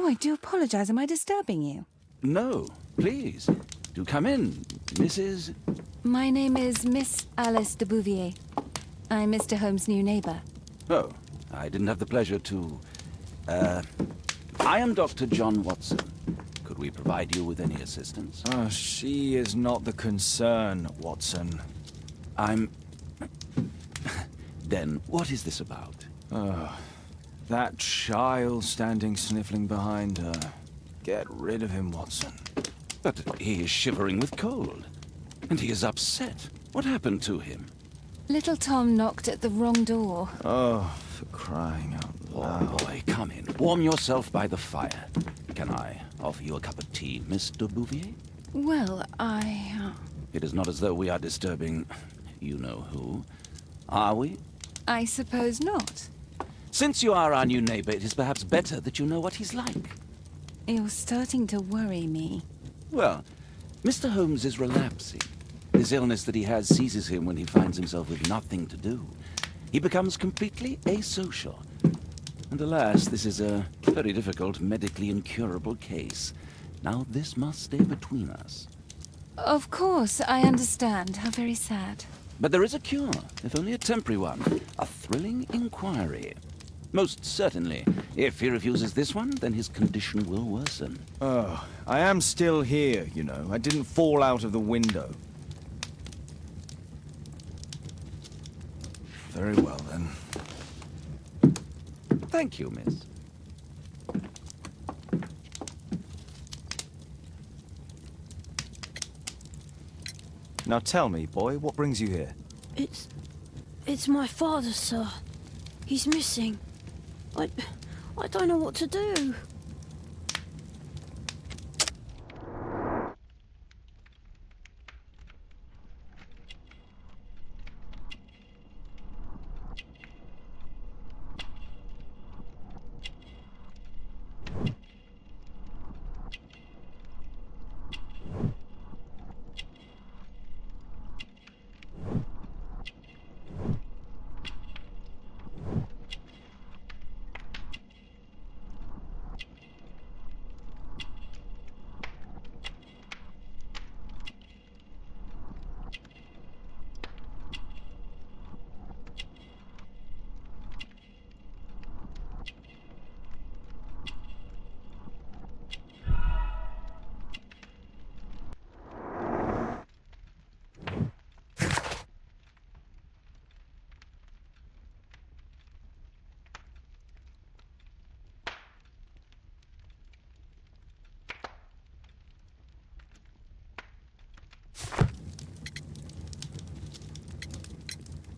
I do apologize. Am I disturbing you? No, please. Do come in, Mrs. My name is Miss Alice de Bouvier. I'm Mr. Holmes' new neighbor. Oh, I didn't have the pleasure to... I am Dr. John Watson. Could we provide you with any assistance? Oh, she is not the concern, Watson. I'm... Then, what is this about? That child standing sniffling behind her. Get rid of him, Watson. But he is shivering with cold. And he is upset. What happened to him? Little Tom knocked at the wrong door. Oh, for crying out loud. Oh, boy, come in. Warm yourself by the fire. Can I offer you a cup of tea, Miss de Bouvier? Well, It is not as though we are disturbing you-know-who, are we? I suppose not. Since you are our new neighbor, it is perhaps better that you know what he's like. You're starting to worry me. Well, Mr. Holmes is relapsing. This illness that he has seizes him when he finds himself with nothing to do. He becomes completely asocial. And alas, this is a very difficult, medically incurable case. Now this must stay between us. Of course, I understand. How very sad. But there is a cure, if only a temporary one. A thrilling inquiry. Most certainly. If he refuses this one, then his condition will worsen. Oh, I am still here, you know. I didn't fall out of the window. Very well, then. Thank you, miss. Now tell me, boy, what brings you here? It's my father, sir. He's missing. I don't know what to do.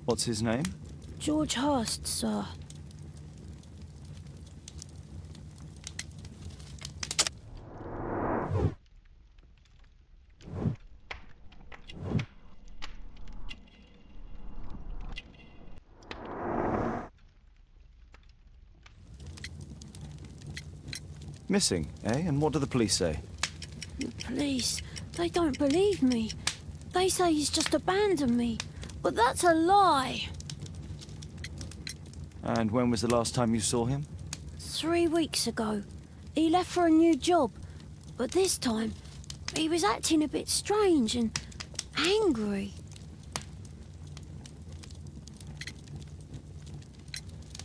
What's his name? George Hurst, sir. Missing, eh? And what do the police say? The police, they don't believe me. They say he's just abandoned me. But that's a lie. And when was the last time you saw him? 3 weeks ago. He left for a new job. But this time, he was acting a bit strange and angry.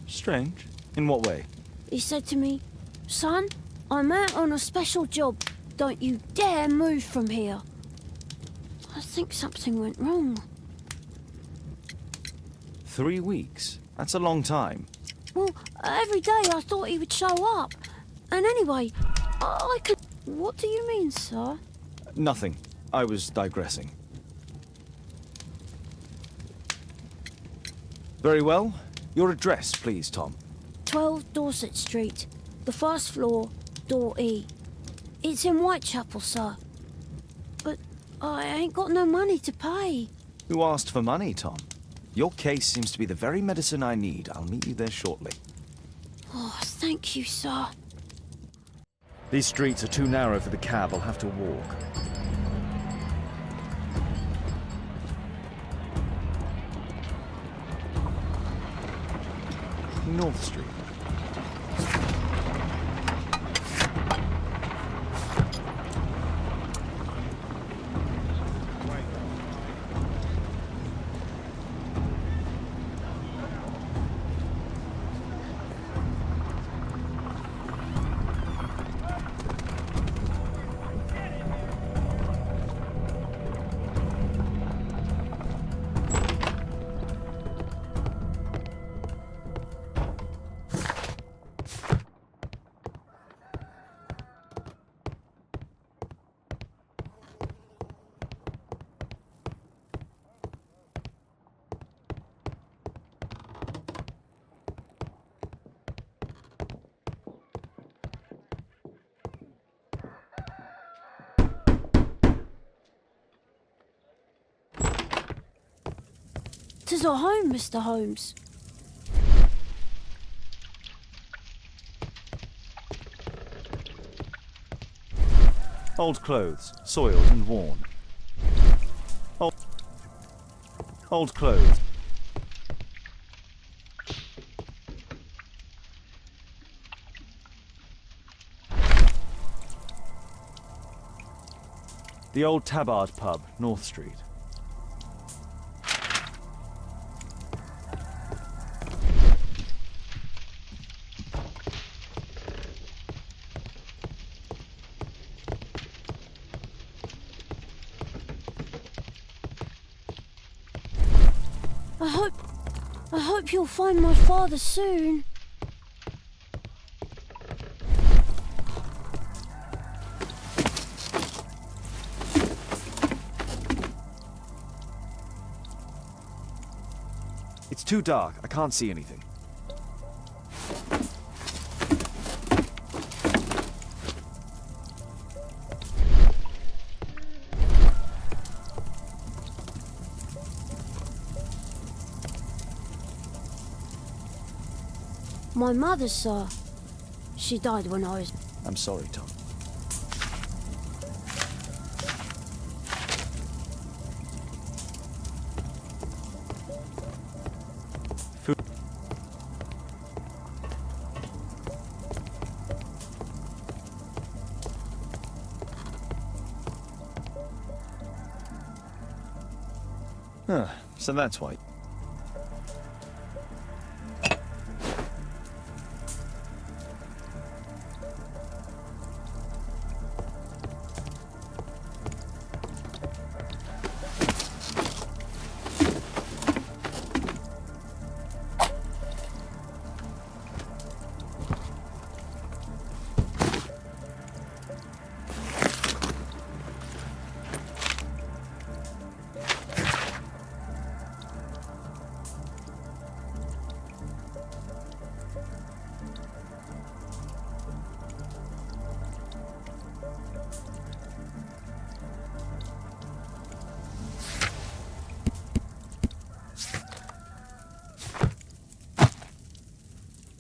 Strange? In what way? He said to me, "Son, I'm out on a special job. Don't you dare move from here." I think something went wrong. 3 weeks? That's a long time. Well, every day I thought he would show up. And anyway, I could... What do you mean, sir? Nothing. I was digressing. Very well. Your address, please, Tom. 12 Dorset Street, the first floor, door E. It's in Whitechapel, sir. But I ain't got no money to pay. Who asked for money, Tom? Your case seems to be the very medicine I need. I'll meet you there shortly. Oh, thank you, sir. These streets are too narrow for the cab. I'll have to walk. North Street. 'Tis our home, Mr. Holmes. Old clothes, soiled and worn. Old clothes. The old Tabard pub, North Street. I hope you'll find my father soon. It's too dark. I can't see anything. My mother, sir. She died when I was... I'm sorry, Tom. Food. Huh, so that's why.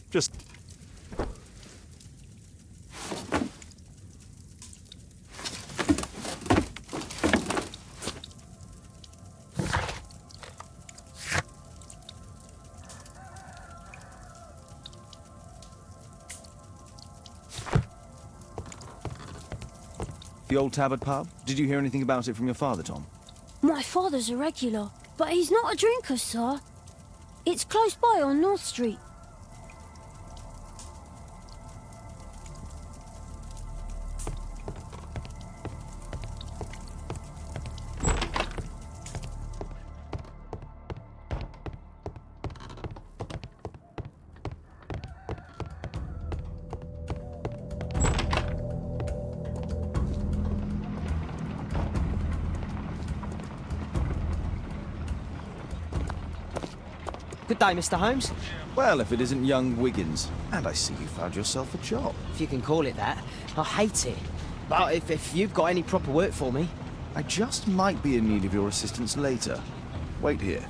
Just... The old Tabard pub? Did you hear anything about it from your father, Tom? My father's a regular, but he's not a drinker, sir. It's close by on North Street. Good day, Mr. Holmes. Well, if it isn't young Wiggins. And I see you found yourself a job. If you can call it that. I hate it. But if you've got any proper work for me... I just might be in need of your assistance later. Wait here.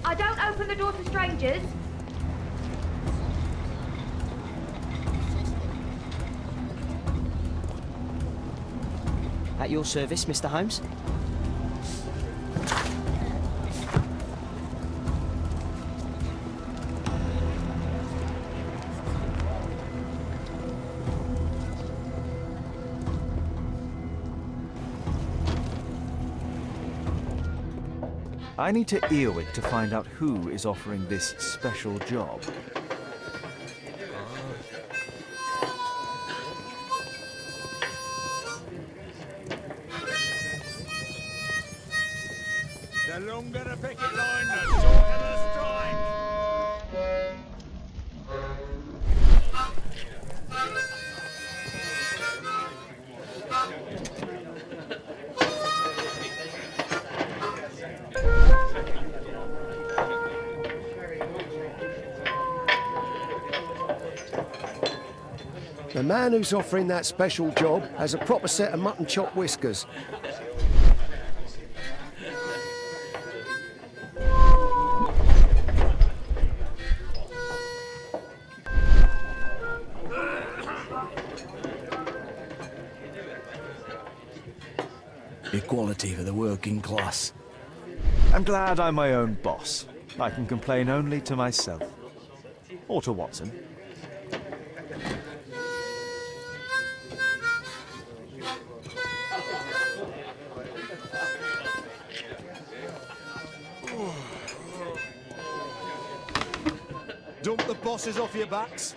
I don't open the door to strangers. At your service, Mr. Holmes. I need to Earwig to find out who is offering this special job. The longer the picket line, the shorter the strike. The man who's offering that special job has a proper set of mutton chop whiskers. Equality for the working class. I'm glad I'm my own boss. I can complain only to myself. Or to Watson. Dump the bosses off your backs.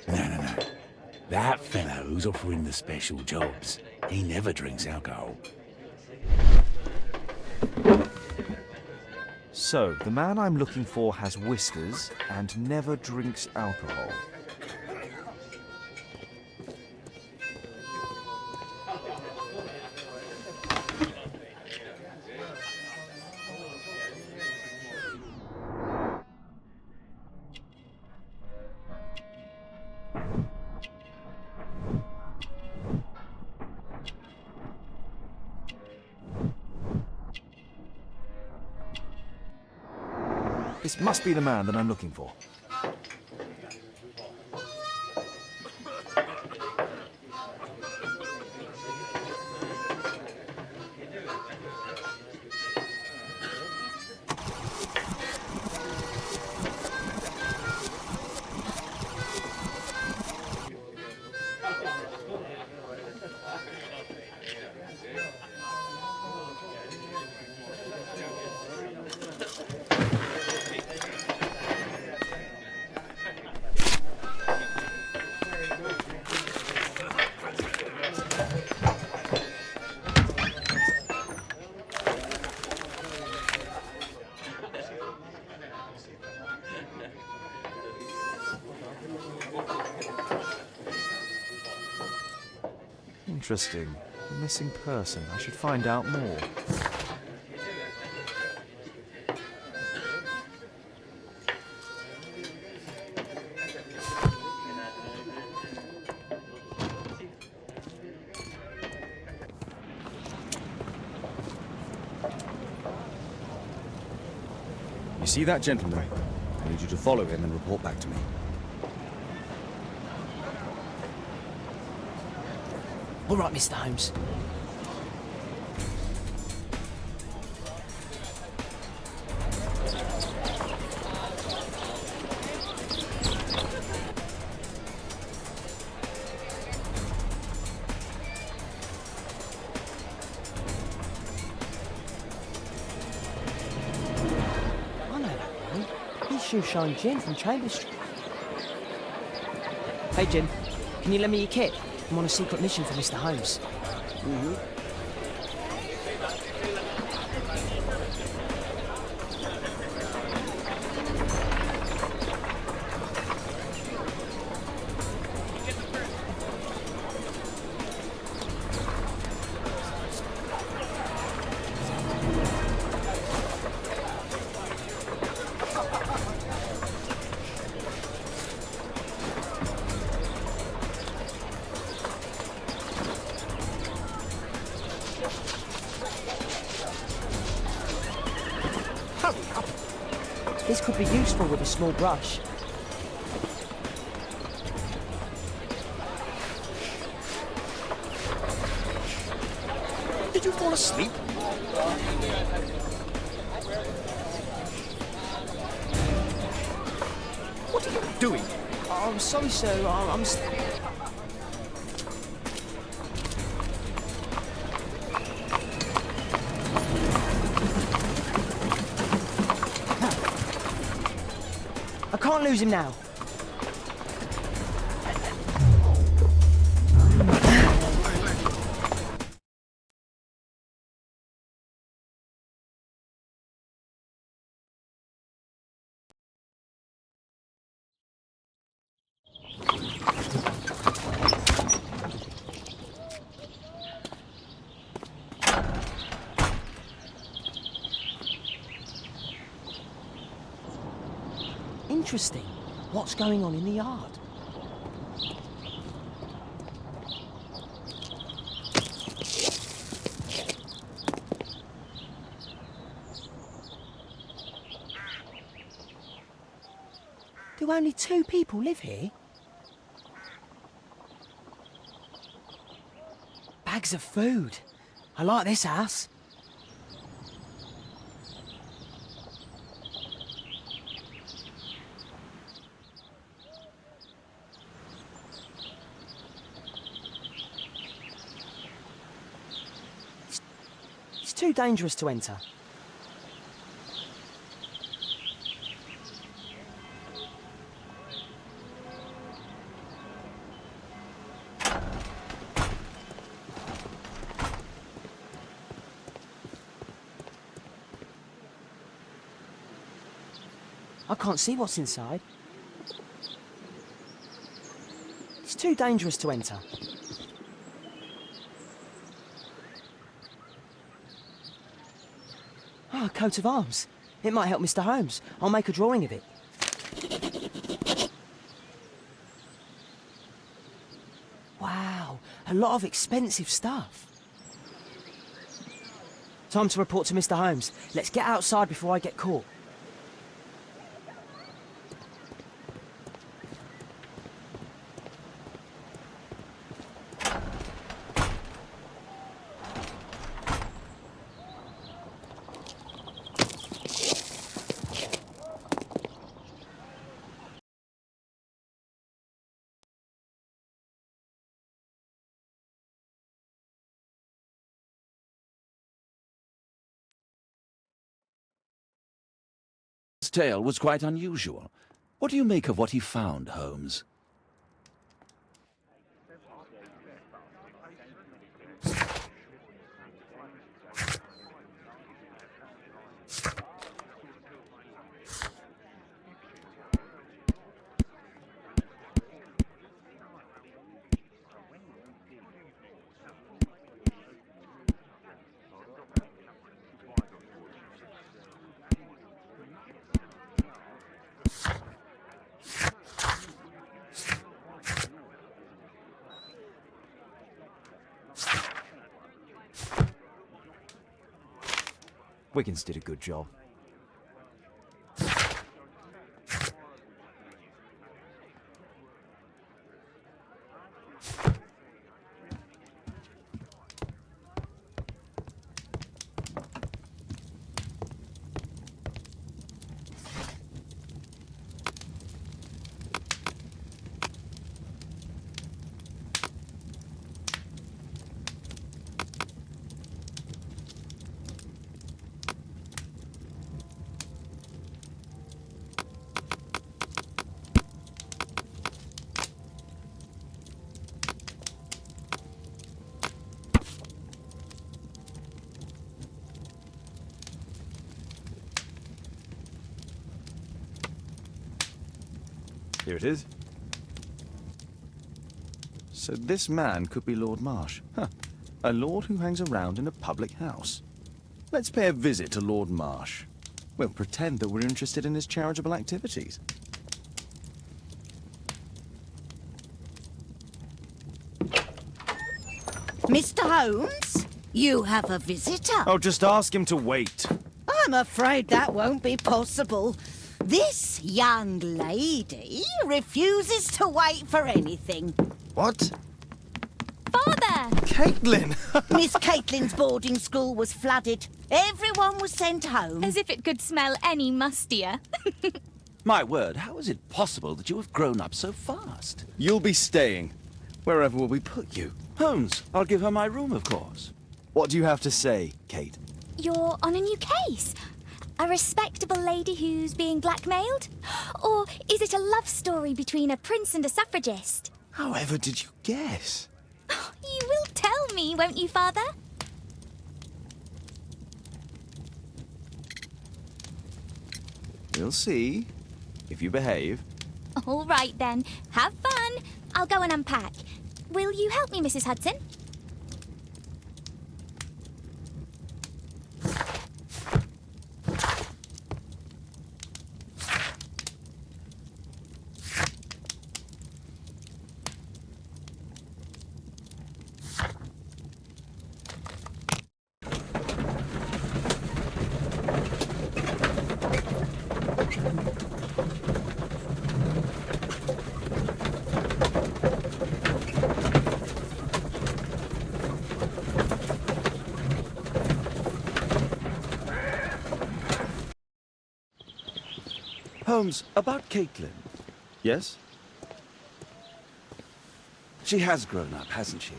No. That fellow who's offering the special jobs, he never drinks alcohol. So, the man I'm looking for has whiskers and never drinks alcohol. This must be the man that I'm looking for. Interesting. A missing person. I should find out more. You see that gentleman? I need you to follow him and report back to me. All right, Mr. Holmes. I know that one. He's Shoeshine Jim from Chambers Street. Hey, Jim. Can you lend me your kit? I'm on a secret mission for Mr. Holmes. This could be useful with a small brush. Did you fall asleep? What are you doing? Oh, I'm sorry, sir. I'm... I can't lose him now. interesting. What's going on in the yard? Do only 2 people live here? Bags of food. I like this house. It's too dangerous to enter. I can't see what's inside. It's too dangerous to enter. Ah, a coat of arms. It might help Mr. Holmes. I'll make a drawing of it. Wow, a lot of expensive stuff. Time to report to Mr. Holmes. Let's get outside before I get caught. His tale was quite unusual. What do you make of what he found, Holmes? Wiggins did a good job. Here it is. So this man could be Lord Marsh. Huh. A lord who hangs around in a public house. Let's pay a visit to Lord Marsh. We'll pretend that we're interested in his charitable activities. Mr. Holmes, you have a visitor. Oh, just ask him to wait. I'm afraid that won't be possible. This young lady refuses to wait for anything. What? Father! Caitlin! Miss Caitlin's boarding school was flooded. Everyone was sent home. As if it could smell any mustier. My word, how is it possible that you have grown up so fast? You'll be staying. Wherever will we put you? Holmes, I'll give her my room, of course. What do you have to say, Kate? You're on a new case. A respectable lady who's being blackmailed? Or is it a love story between a prince and a suffragist? However did you guess? You will tell me, won't you, Father? We'll see, if you behave. All right, then. Have fun. I'll go and unpack. Will you help me, Mrs. Hudson? Holmes, about Caitlin. Yes? She has grown up, hasn't she?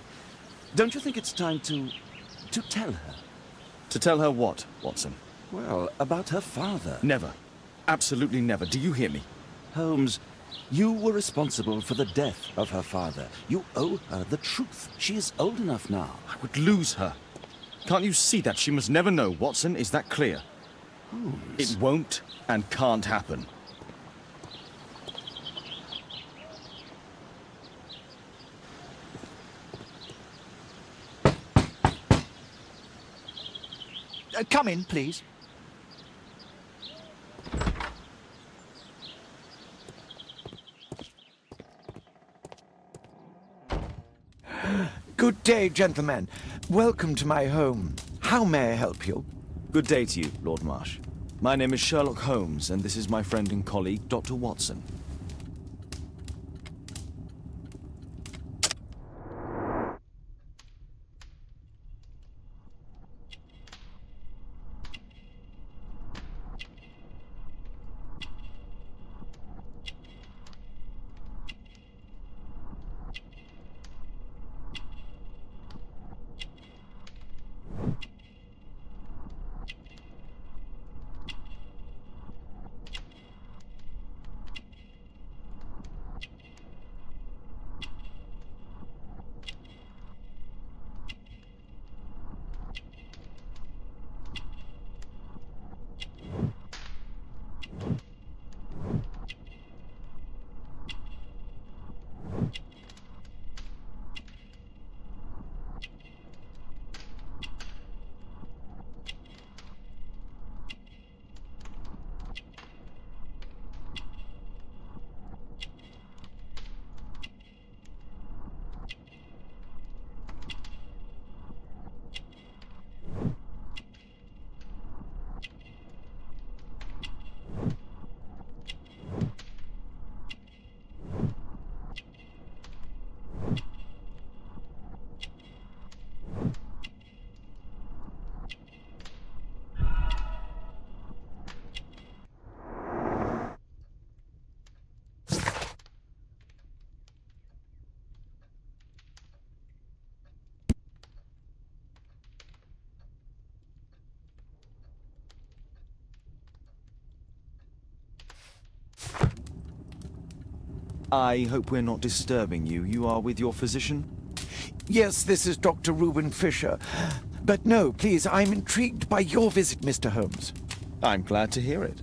Don't you think it's time to tell her? To tell her what, Watson? Well, about her father. Never. Absolutely never. Do you hear me? Holmes, you were responsible for the death of her father. You owe her the truth. She is old enough now. I would lose her. Can't you see that? She must never know, Watson. Is that clear? Holmes. It won't and can't happen. Come in, please. Good day, gentlemen. Welcome to my home. How may I help you? Good day to you, Lord Marsh. My name is Sherlock Holmes, and this is my friend and colleague, Dr. Watson. I hope we're not disturbing you. You are with your physician? Yes, this is Dr. Reuben Fisher. But no, please, I'm intrigued by your visit, Mr. Holmes. I'm glad to hear it.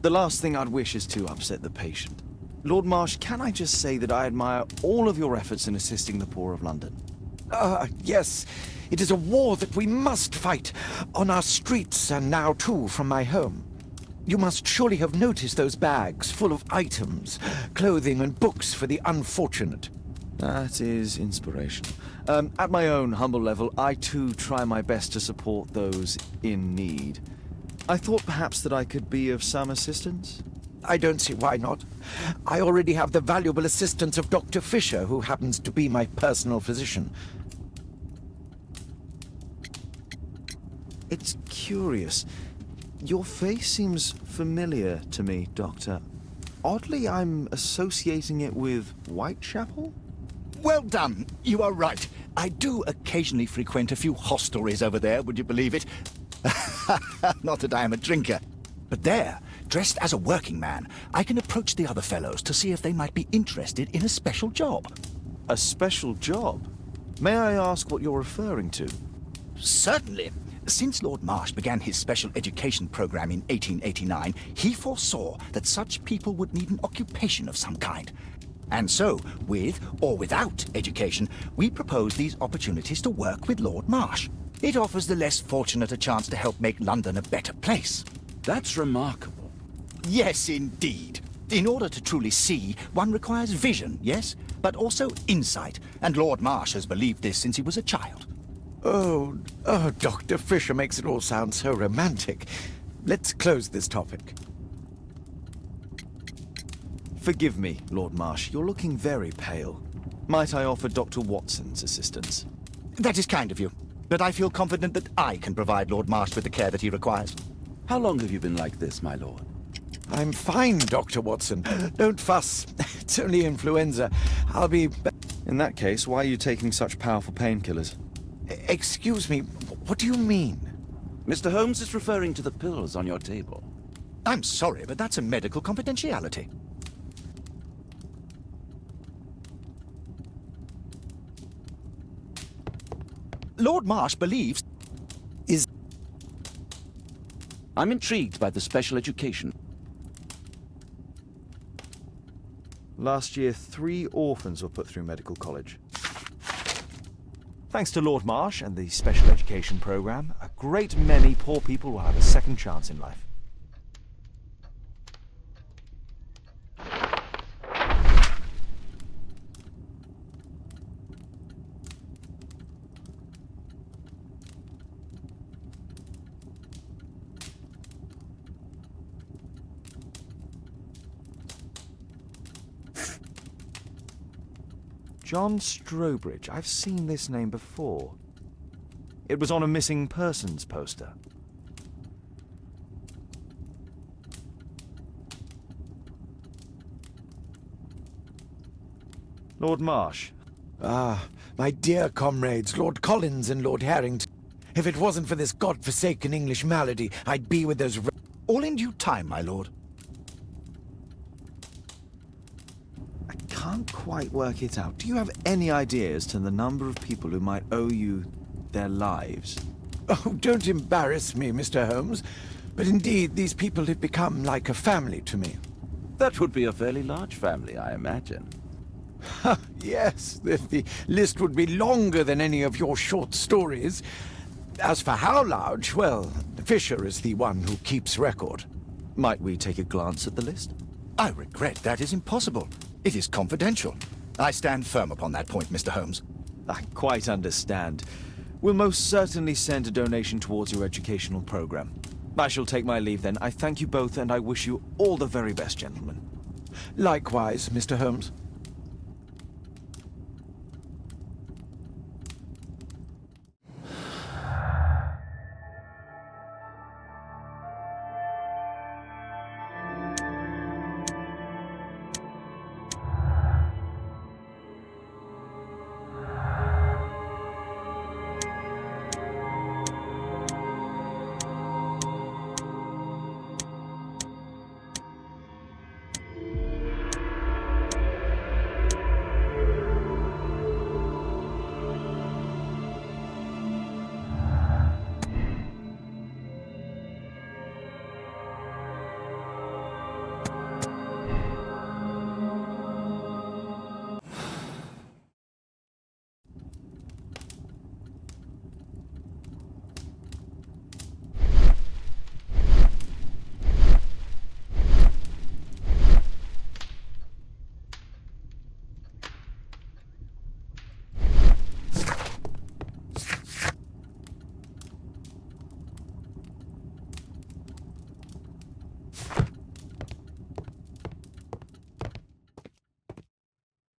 The last thing I'd wish is to upset the patient. Lord Marsh, can I just say that I admire all of your efforts in assisting the poor of London? Yes. It is a war that we must fight, on our streets and now, too, from my home. You must surely have noticed those bags full of items, clothing and books for the unfortunate. That is inspirational. At my own humble level, I too try my best to support those in need. I thought perhaps that I could be of some assistance. I don't see why not. I already have the valuable assistance of Dr. Fisher, who happens to be my personal physician. It's curious. Your face seems familiar to me, Doctor. Oddly, I'm associating it with Whitechapel? Well done. You are right. I do occasionally frequent a few hostelries over there, would you believe it? Not that I am a drinker. But there, dressed as a working man, I can approach the other fellows to see if they might be interested in a special job. A special job? May I ask what you're referring to? Certainly. Since Lord Marsh began his special education program in 1889, he foresaw that such people would need an occupation of some kind. And so, with or without education, we propose these opportunities to work with Lord Marsh. It offers the less fortunate a chance to help make London a better place. That's remarkable. Yes, indeed. In order to truly see, one requires vision, yes? But also insight. And Lord Marsh has believed this since he was a child. Oh, Dr. Fisher makes it all sound so romantic. Let's close this topic. Forgive me, Lord Marsh. You're looking very pale. Might I offer Dr. Watson's assistance? That is kind of you, but I feel confident that I can provide Lord Marsh with the care that he requires. How long have you been like this, my lord? I'm fine, Dr. Watson. Don't fuss. It's only influenza. I'll be... In that case, why are you taking such powerful painkillers? Excuse me, what do you mean? Mr. Holmes is referring to the pills on your table. I'm sorry, but that's a medical confidentiality. Lord Marsh believes... I'm intrigued by the special education. Last year, 3 orphans were put through medical college. Thanks to Lord Marsh and the special education program, a great many poor people will have a second chance in life. John Strobridge. I've seen this name before. It was on a missing persons poster. Lord Marsh. Ah, my dear comrades, Lord Collins and Lord Harrington. If it wasn't for this godforsaken English malady, I'd be with those... All in due time, my lord. I can't quite work it out. Do you have any idea as to the number of people who might owe you their lives? Oh, don't embarrass me, Mr. Holmes. But indeed, these people have become like a family to me. That would be a fairly large family, I imagine. Yes, the list would be longer than any of your short stories. As for how large, well, Fisher is the one who keeps record. Might we take a glance at the list? I regret that is impossible. It is confidential. I stand firm upon that point, Mr. Holmes. I quite understand. We'll most certainly send a donation towards your educational program. I shall take my leave then. I thank you both and I wish you all the very best, gentlemen. Likewise, Mr. Holmes.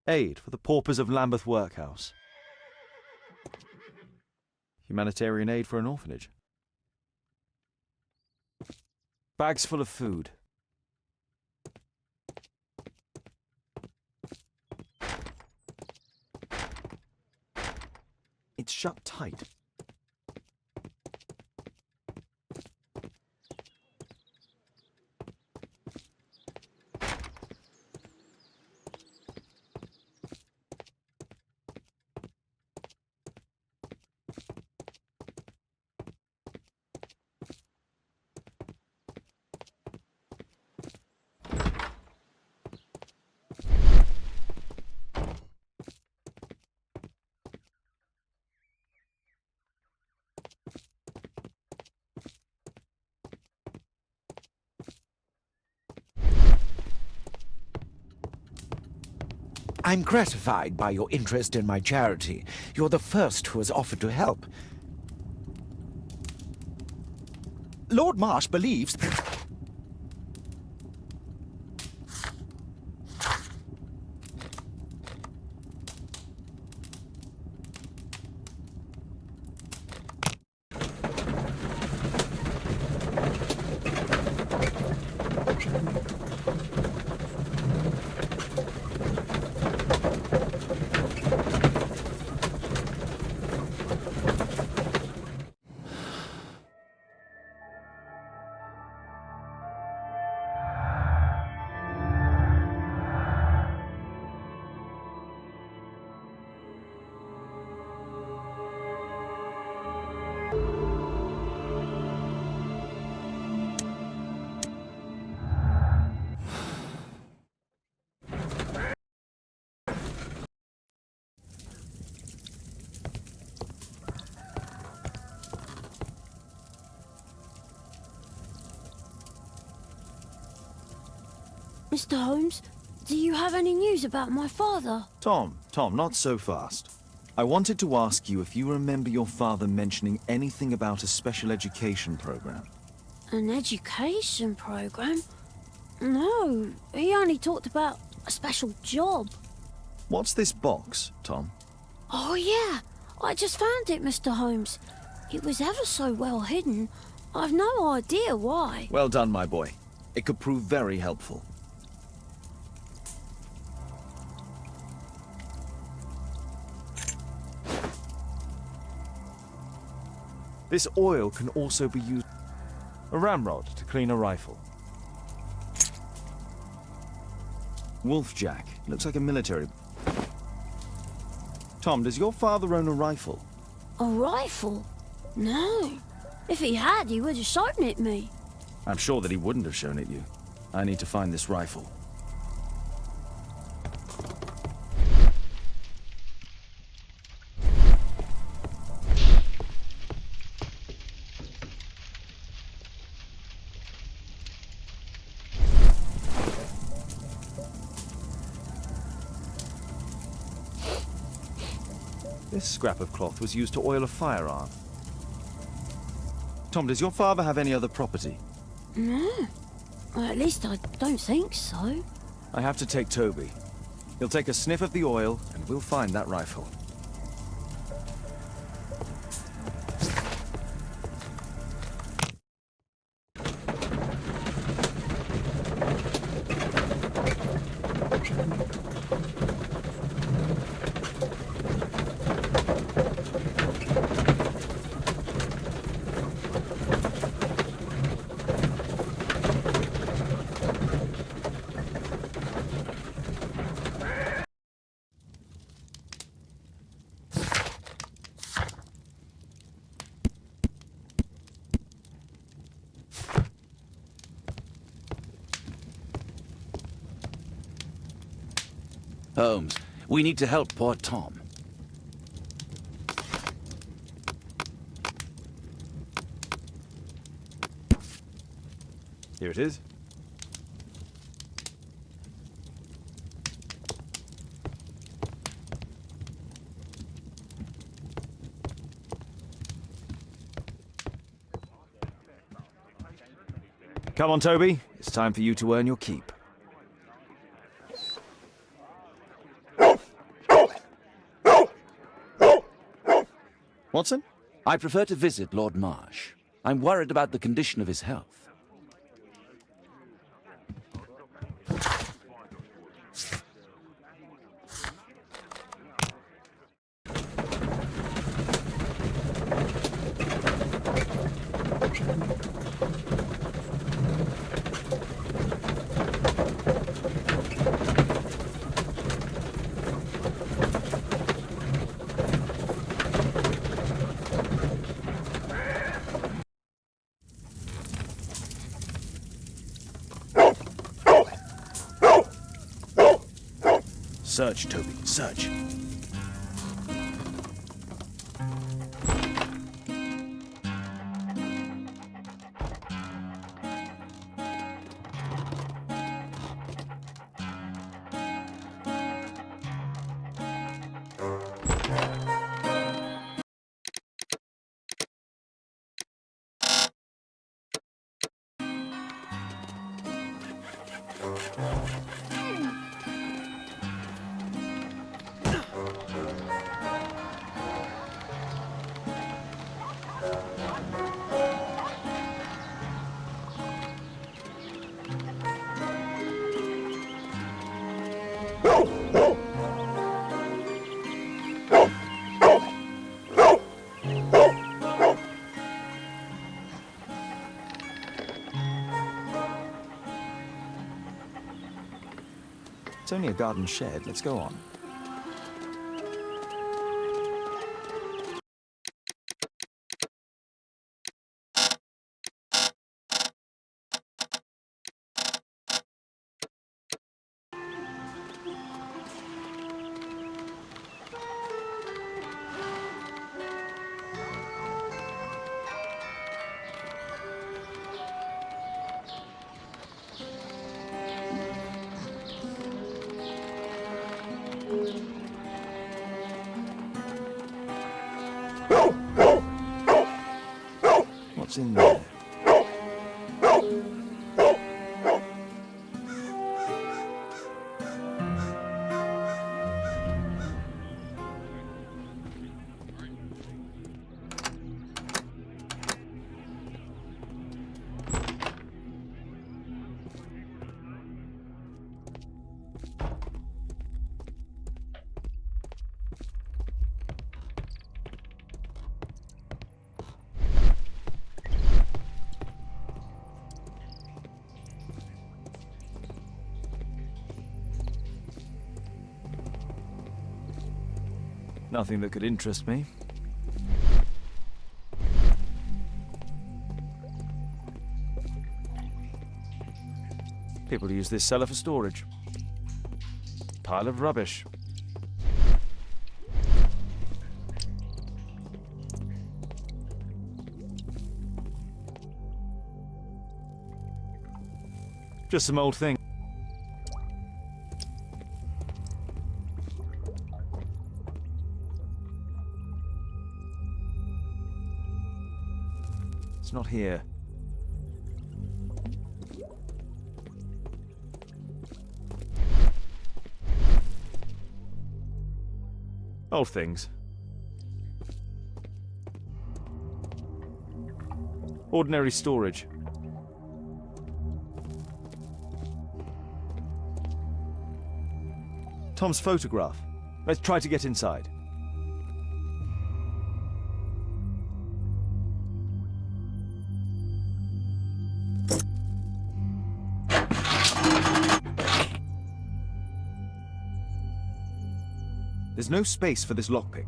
Aid for the paupers of Lambeth Workhouse. Humanitarian aid for an orphanage. Bags full of food. It's shut tight. I'm gratified by your interest in my charity. You're the first who has offered to help. Lord Marsh believes... Mr. Holmes, do you have any news about my father? Tom, not so fast. I wanted to ask you if you remember your father mentioning anything about a special education program. An education program? No, he only talked about a special job. What's this box, Tom? Oh yeah, I just found it, Mr. Holmes. It was ever so well hidden. I've no idea why. Well done, my boy. It could prove very helpful. This oil can also be used... A ramrod to clean a rifle. Wolfjack. Looks like a military... Tom, does your father own a rifle? A rifle? No. If he had, he would have shown it me. I'm sure that he wouldn't have shown it you. I need to find this rifle. This scrap of cloth was used to oil a firearm. Tom, does your father have any other property? No. Well, at least I don't think so. I have to take Toby. He'll take a sniff of the oil, and we'll find that rifle. Holmes, we need to help poor Tom. Here it is. Come on, Toby. It's time for you to earn your keep. Watson? I prefer to visit Lord Marsh. I'm worried about the condition of his health. Search, Toby, search. It's only a garden shed. Let's go on. What's in there? Nothing that could interest me. People use this cellar for storage. Pile of rubbish. Just some old thing. It's not here. Old things. Ordinary storage. Tom's photograph. Let's try to get inside. There's no space for this lockpick.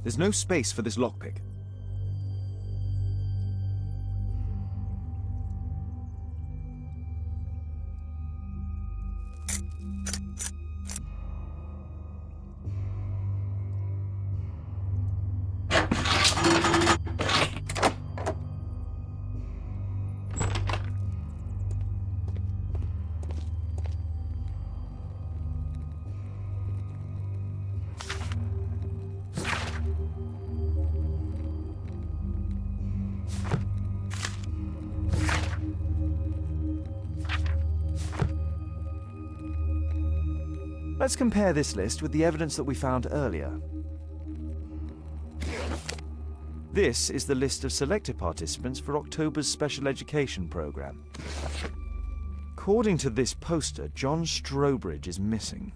There's no space for this lockpick. Let's compare this list with the evidence that we found earlier. This is the list of selected participants for October's special education program. According to this poster, John Strobridge is missing.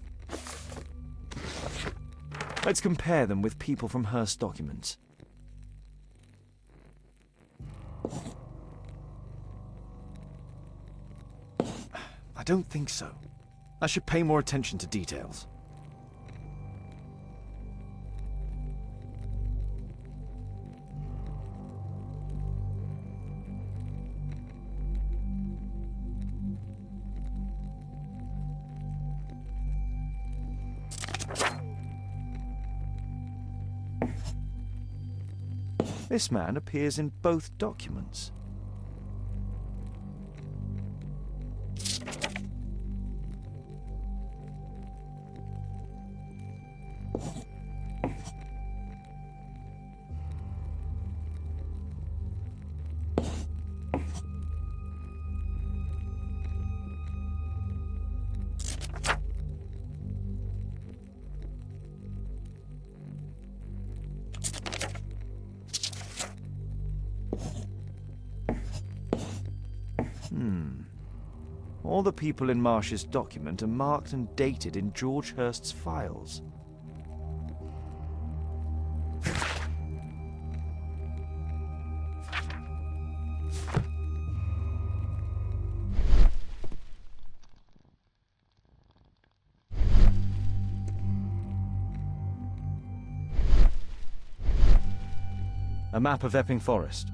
Let's compare them with people from Hearst documents. I don't think so. I should pay more attention to details. This man appears in both documents. All the people in Marsh's document are marked and dated in George Hearst's files. A map of Epping Forest.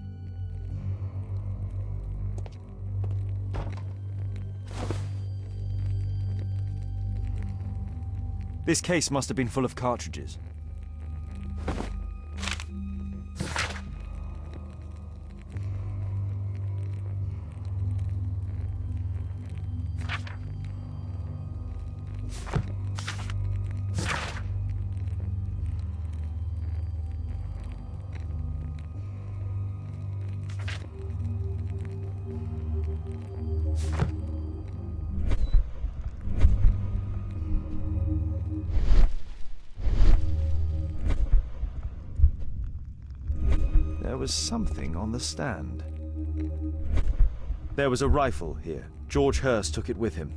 This case must have been full of cartridges. There was something on the stand. There was a rifle here. George Hurst took it with him.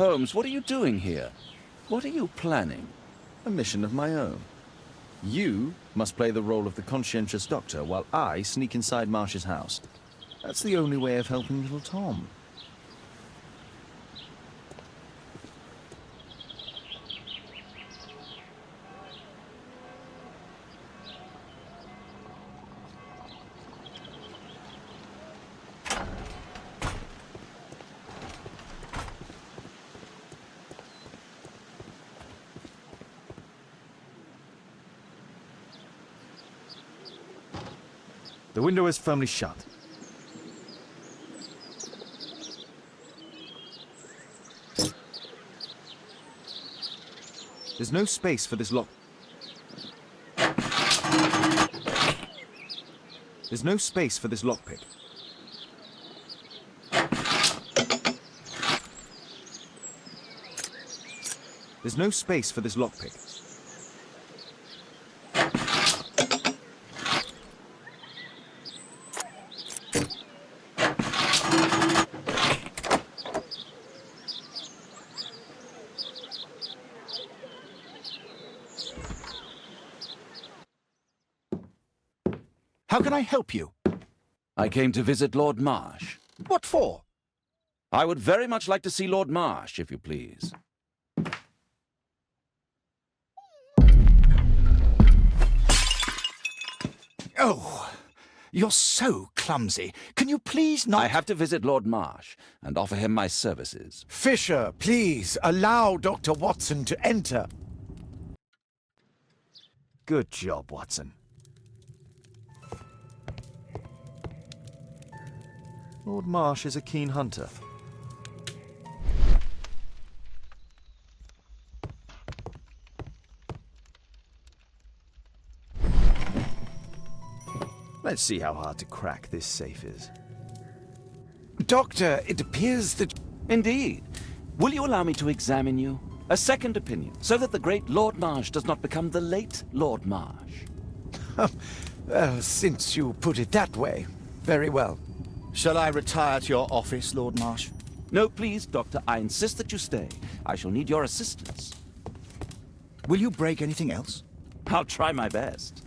Holmes, what are you doing here? What are you planning? A mission of my own. You must play the role of the conscientious doctor while I sneak inside Marsh's house. That's the only way of helping little Tom. The window is firmly shut. There's no space for this lock. There's no space for this lockpick. There's no space for this lockpick. How can I help you? I came to visit Lord Marsh. What for? I would very much like to see Lord Marsh, if you please. Oh, you're so clumsy. Can you please not— I have to visit Lord Marsh and offer him my services. Fisher, please, allow Dr. Watson to enter. Good job, Watson. Lord Marsh is a keen hunter. Let's see how hard to crack this safe is. Doctor, it appears that... Indeed. Will you allow me to examine you? A second opinion, so that the great Lord Marsh does not become the late Lord Marsh. Well, since you put it that way, very well. Shall I retire to your office, Lord Marsh? No, please, Doctor. I insist that you stay. I shall need your assistance. Will you break anything else? I'll try my best.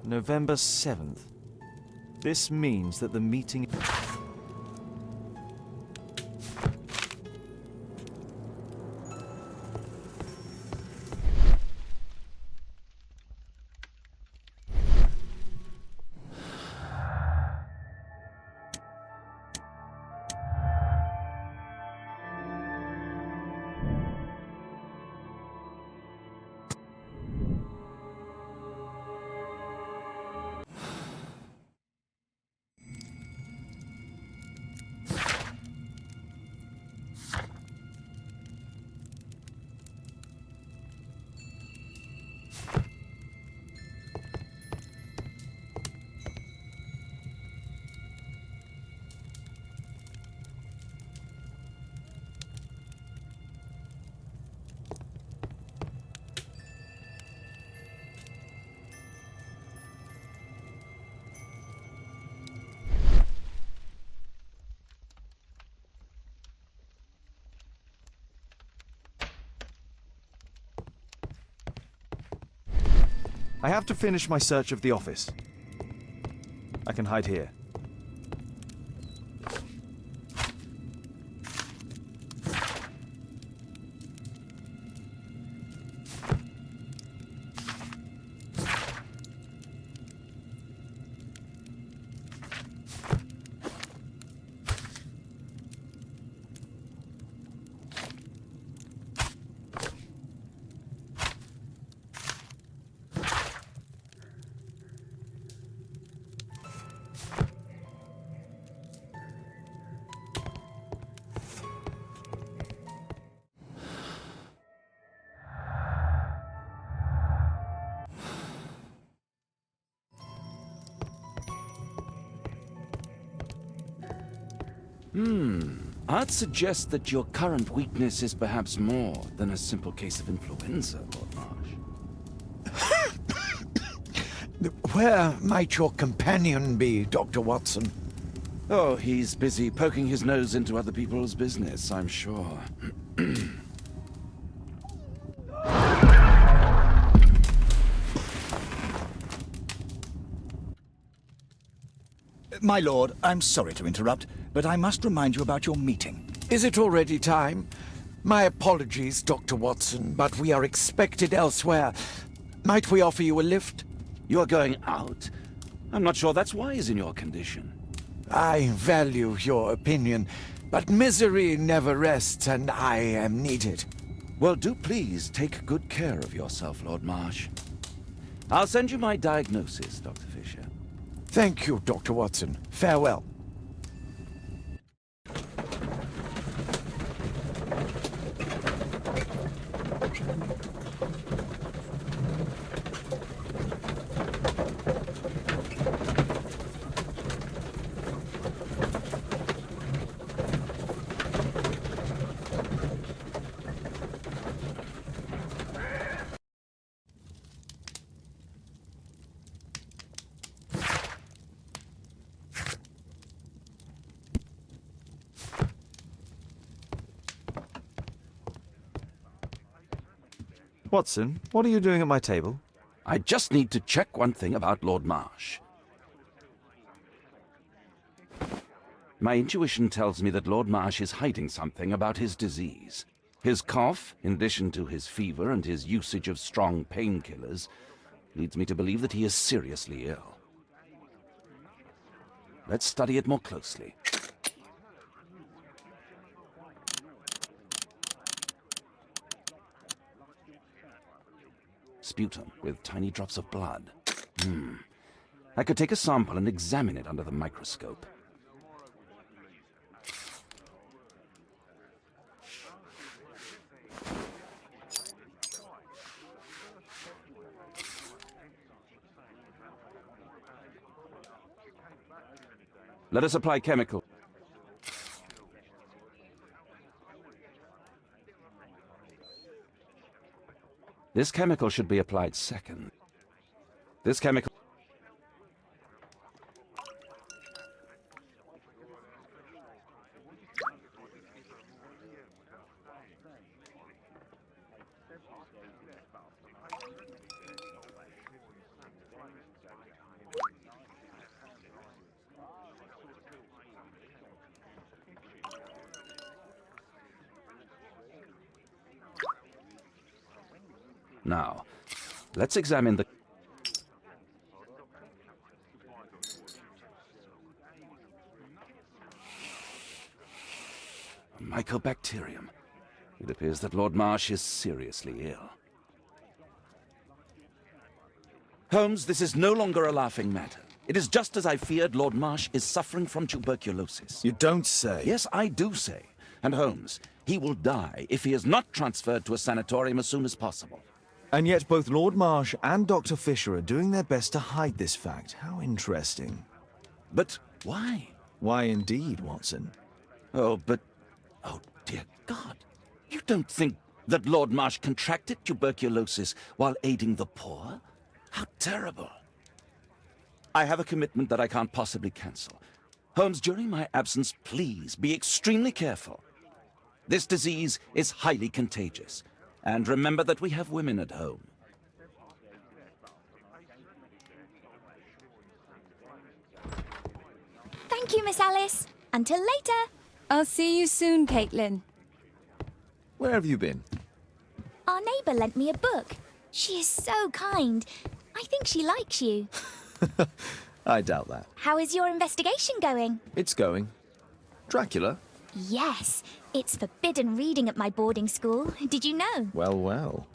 November 7th. This means that the meeting... I have to finish my search of the office. I can hide here. I'd suggest that your current weakness is perhaps more than a simple case of influenza, Lord Marsh. Where might your companion be, Dr. Watson? Oh, he's busy poking his nose into other people's business, I'm sure. My lord, I'm sorry to interrupt, but I must remind you about your meeting. Is it already time? My apologies, Dr. Watson, but we are expected elsewhere. Might we offer you a lift? You are going out? I'm not sure that's wise in your condition. I value your opinion, but misery never rests, and I am needed. Well, do please take good care of yourself, Lord Marsh. I'll send you my diagnosis, Dr. Fisher. Thank you, Dr. Watson. Farewell. Watson, what are you doing at my table? I just need to check one thing about Lord Marsh. My intuition tells me that Lord Marsh is hiding something about his disease. His cough, in addition to his fever and his usage of strong painkillers, leads me to believe that he is seriously ill. Let's study it more closely. Sputum with tiny drops of blood. I could take a sample and examine it under the microscope. Let us apply chemical. This chemical should be applied second. This chemical... Now, let's examine the... Mycobacterium. It appears that Lord Marsh is seriously ill. Holmes, this is no longer a laughing matter. It is just as I feared. Lord Marsh is suffering from tuberculosis. You don't say. Yes, I do say. And Holmes, he will die if he is not transferred to a sanatorium as soon as possible. And yet both Lord Marsh and Dr. Fisher are doing their best to hide this fact. How interesting. But why? Why indeed, Watson? Oh, dear God. You don't think that Lord Marsh contracted tuberculosis while aiding the poor? How terrible. I have a commitment that I can't possibly cancel. Holmes, during my absence, please be extremely careful. This disease is highly contagious. And remember that we have women at home. Thank you, Miss Alice. Until later. I'll see you soon, Caitlin. Where have you been? Our neighbour lent me a book. She is so kind. I think she likes you. I doubt that. How is your investigation going? It's going. Dracula? Yes. It's forbidden reading at my boarding school. Did you know? Well, well.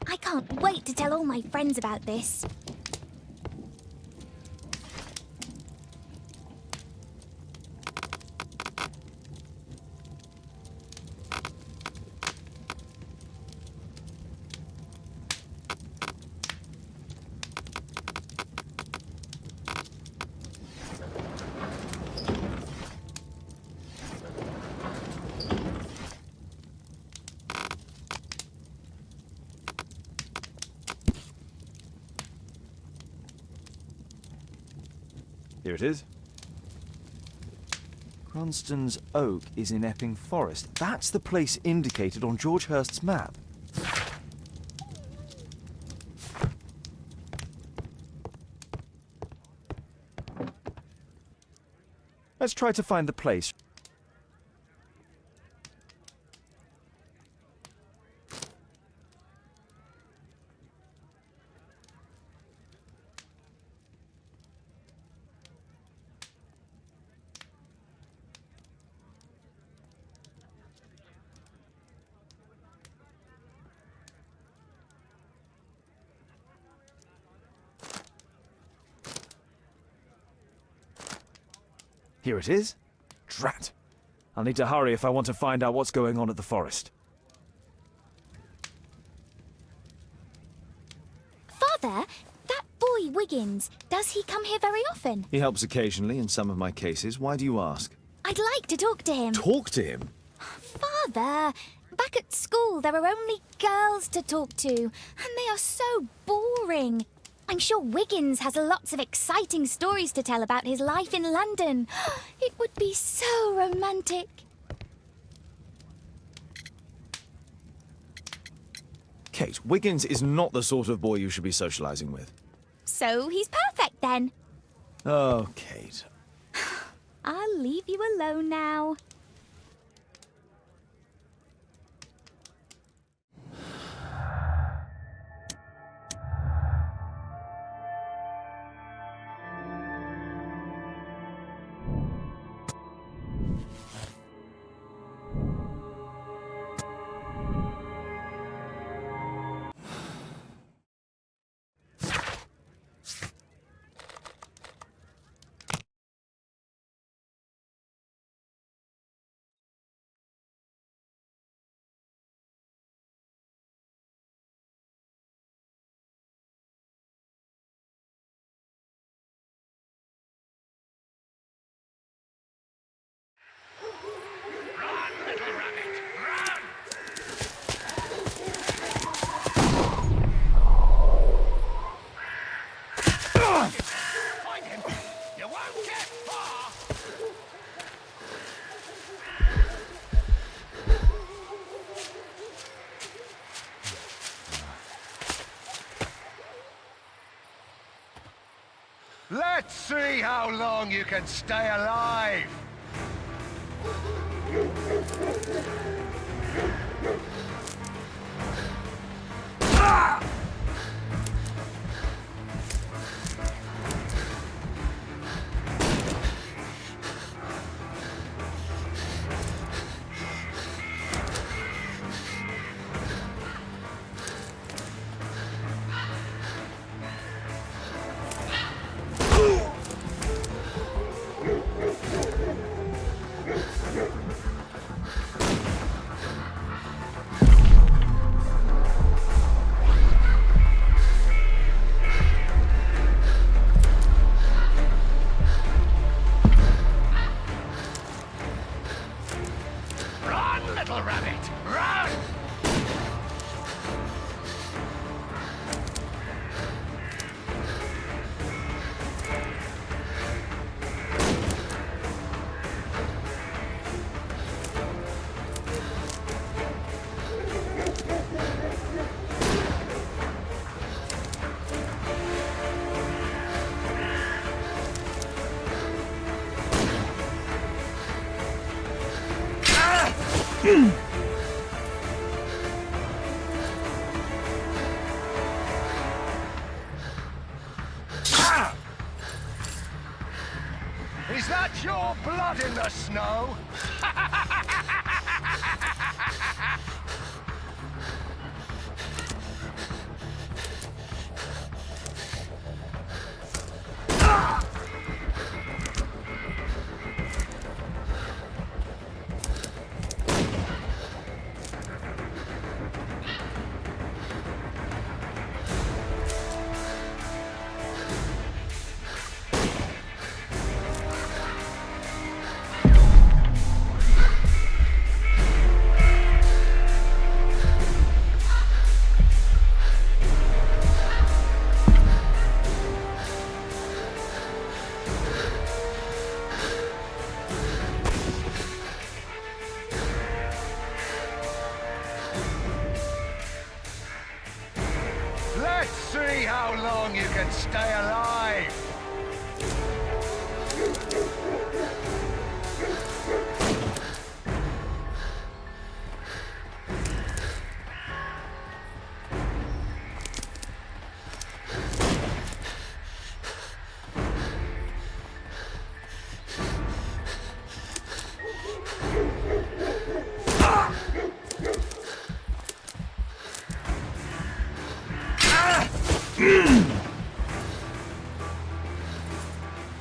I can't wait to tell all my friends about this. Here it is. Cranston's Oak is in Epping Forest. That's the place indicated on George Hurst's map. Let's try to find the place. Here it is. Drat. I'll need to hurry if I want to find out what's going on at the forest. Father, that boy Wiggins, does he come here very often? He helps occasionally in some of my cases. Why do you ask? I'd like to talk to him. Talk to him? Father, back at school there are only girls to talk to, and they are so boring. I'm sure Wiggins has lots of exciting stories to tell about his life in London. It would be so romantic. Kate, Wiggins is not the sort of boy you should be socializing with. So he's perfect then. Oh, Kate. I'll leave you alone now. Let's see how long you can stay alive! Is that your blood in the snow? Let's see how long you can stay alive!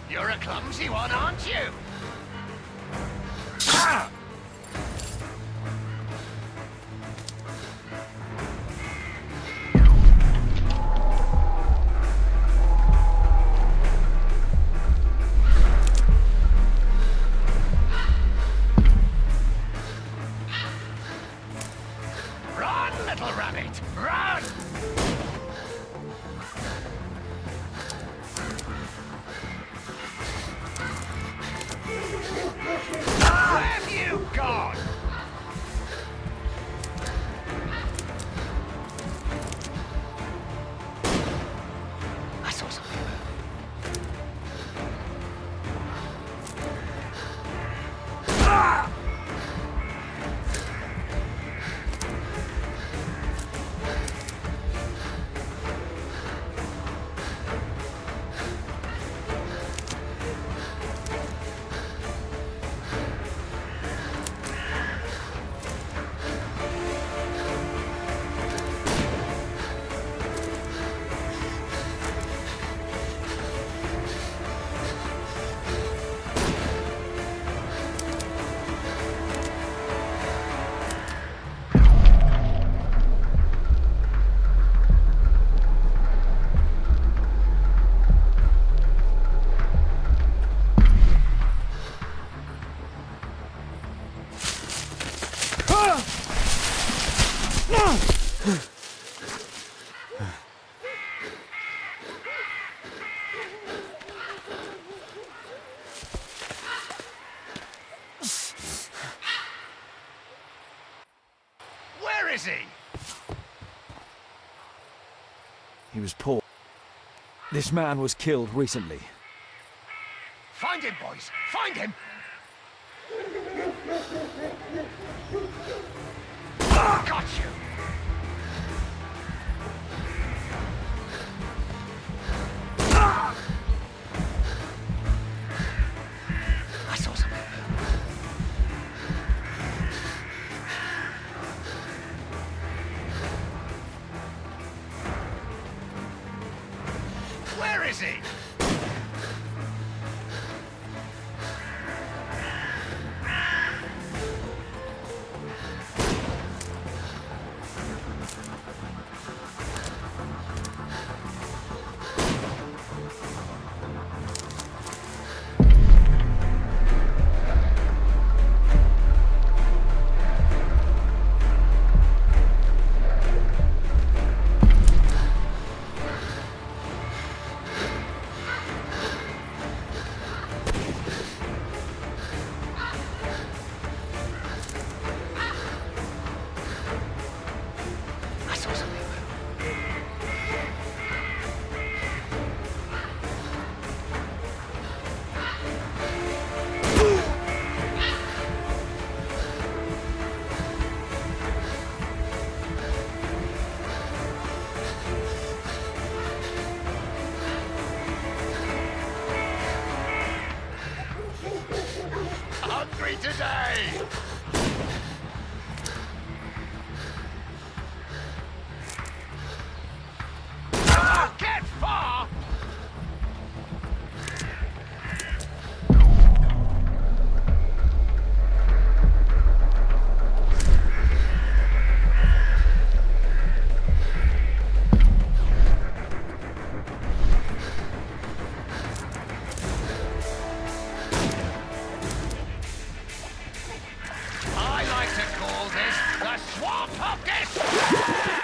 You're a clumsy one, aren't you? Run, little rabbit, run! is he? He was poor. This man was killed recently. Find him, boys! Find him! Got you! I saw something. Where is he? Hungry today! Get far! I like to call this the Swamp of Despair!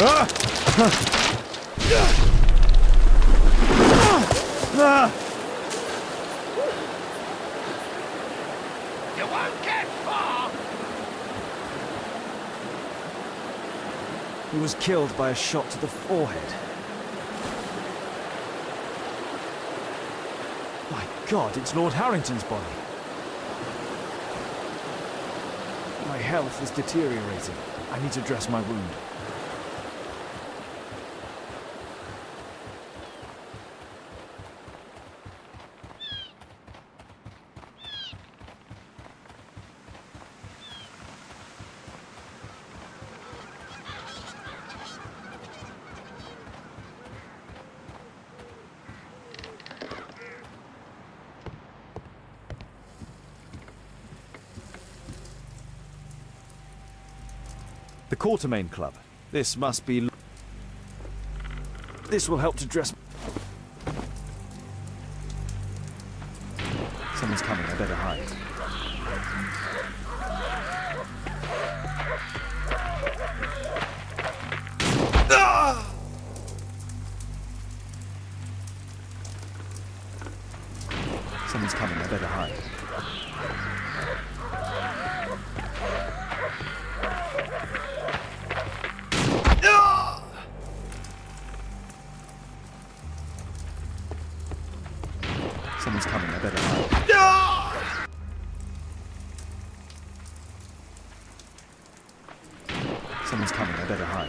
You won't get far! He was killed by a shot to the forehead. My God, it's Lord Harrington's body. My health is deteriorating. I need to dress my wound. The Quartermain Club. This must be... This will help to dress... Someone's coming, I better hide. Someone's coming, I better hide. Someone's coming, I better hide. Someone's coming, I better hide.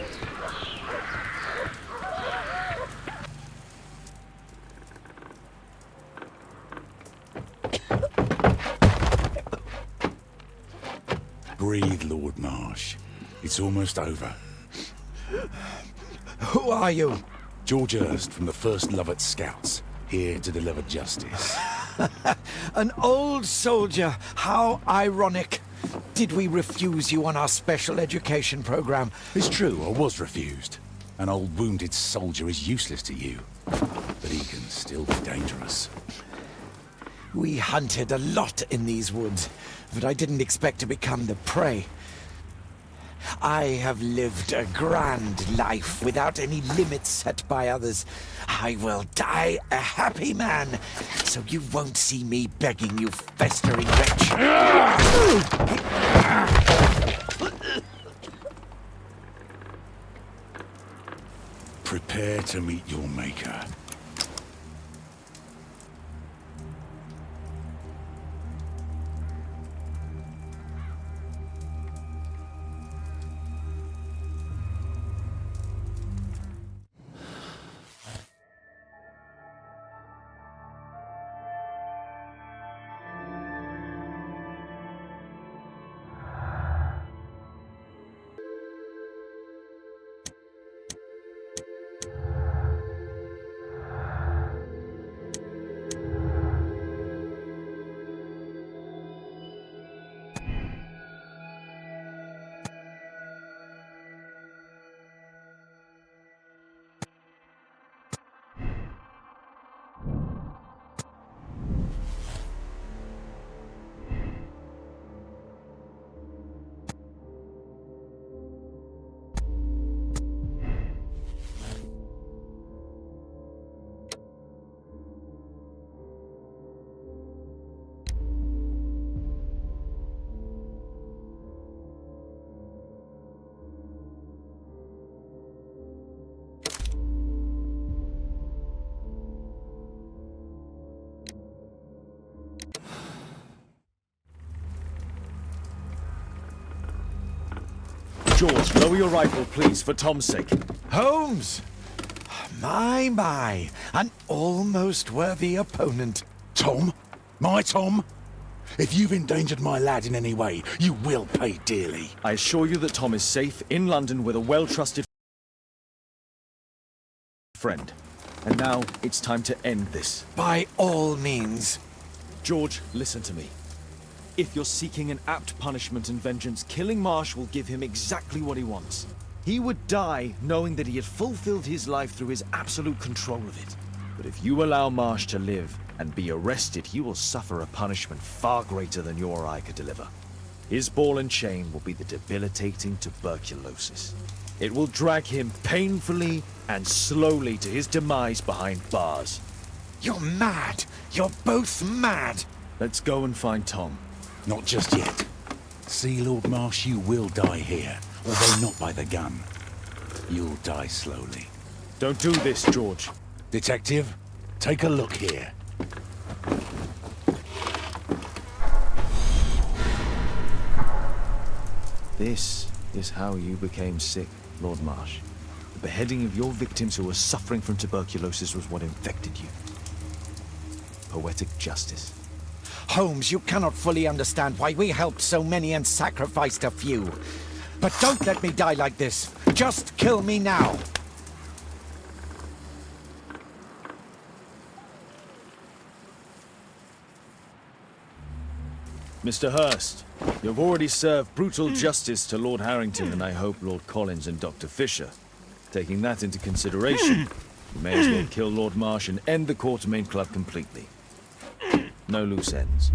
Breathe, Lord Marsh. It's almost over. Who are you? George Hurst from the 1st Lovat Scouts, here to deliver justice. An old soldier. How ironic. Did we refuse you on our special education program? It's true, I was refused. An old wounded soldier is useless to you, but he can still be dangerous. We hunted a lot in these woods, but I didn't expect to become the prey. I have lived a grand life without any limits set by others. I will die a happy man, so you won't see me begging you, festering wretch. Prepare to meet your maker. George, lower your rifle, please, for Tom's sake. Holmes! My, an almost worthy opponent. Tom? My Tom? If you've endangered my lad in any way, you will pay dearly. I assure you that Tom is safe in London with a well-trusted friend. And now, it's time to end this. By all means. George, listen to me. If you're seeking an apt punishment and vengeance, killing Marsh will give him exactly what he wants. He would die knowing that he had fulfilled his life through his absolute control of it. But if you allow Marsh to live and be arrested, he will suffer a punishment far greater than you or I could deliver. His ball and chain will be the debilitating tuberculosis. It will drag him painfully and slowly to his demise behind bars. You're mad! You're both mad! Let's go and find Tom. Not just yet. See, Lord Marsh, you will die here, although not by the gun. You'll die slowly. Don't do this, George. Detective, take a look here. This is how you became sick, Lord Marsh. The beheading of your victims who were suffering from tuberculosis was what infected you. Poetic justice. Holmes, you cannot fully understand why we helped so many and sacrificed a few. But don't let me die like this. Just kill me now. Mr. Hurst, you've already served brutal justice to Lord Harrington and I hope Lord Collins and Dr. Fisher. Taking that into consideration, you may as well kill Lord Marsh and end the Quartermain Club completely. No loose ends.